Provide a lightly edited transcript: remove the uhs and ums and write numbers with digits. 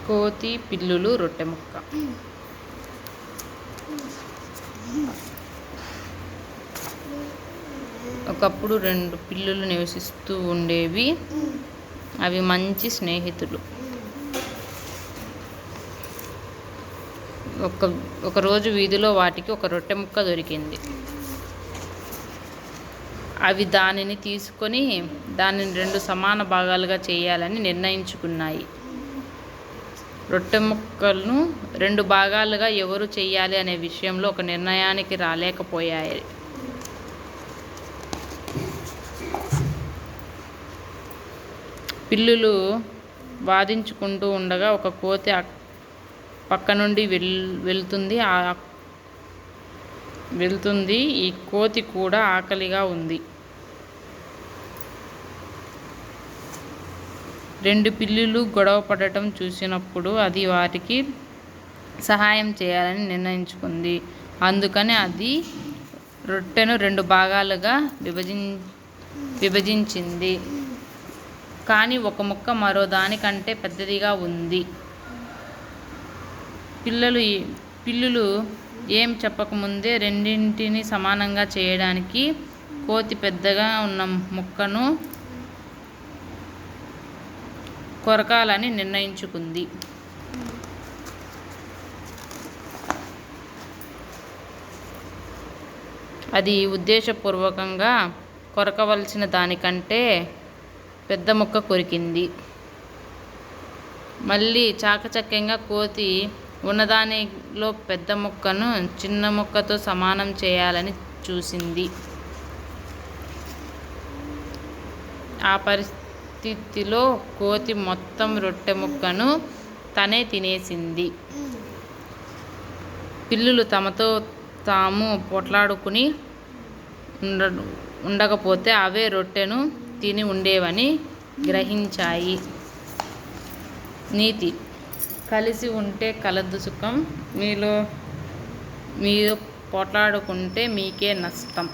కోతి పిల్లులు రొట్టె ముక్క. ఒకప్పుడు 2 పిల్లులు నివసిస్తూ ఉండేవి. అవి మంచి స్నేహితులు. ఒకరోజు వీధిలో వాటికి ఒక రొట్టె ముక్క దొరికింది. అవి దానిని తీసుకొని దానిని 2 సమాన భాగాలుగా చేయాలని నిర్ణయించుకున్నాయి. రొట్టె ముక్కలను 2 భాగాలుగా ఎవరు చేయాలి అనే విషయంలో ఒక నిర్ణయానికి రాలేకపోయాయి. పిల్లులు వాదించుకుంటూ ఉండగా ఒక కోతి పక్క నుండి వెళ్తుంది. ఈ కోతి కూడా ఆకలిగా ఉంది. 2 పిల్లులు గొడవ పడటం చూసినప్పుడు అది వాటికి సహాయం చేయాలని నిర్ణయించుకుంది. అందుకని అది రొట్టెను 2 భాగాలుగా విభజించింది. కానీ ఒక ముక్క మరో దానికంటే పెద్దదిగా ఉంది. పిల్లులు ఏం చెప్పకముందే రెండింటిని సమానంగా చేయడానికి కోతి పెద్దగా ఉన్న ముక్కను కొరకాలని నిర్ణయించుకుంది. అది ఉద్దేశపూర్వకంగా కొరకవలసిన దానికంటే పెద్ద ముక్క కొరికింది. మళ్ళీ చాకచక్యంగా కోతి ఉన్నదానిలో పెద్ద ముక్కను చిన్న ముక్కతో సమానం చేయాలని చూసింది. ఆ పరిస్థితిలో కోతి మొత్తం రొట్టె ముక్కను తనే తినేసింది. పిల్లులు తమతో తాము పోట్లాడుకుని ఉండకపోతే అవే రొట్టెను తిని ఉండేవని గ్రహించాయి. నీతి: కలిసి ఉంటే కలదు సుఖం. మీరు పోట్లాడుకుంటే మీకే నష్టం.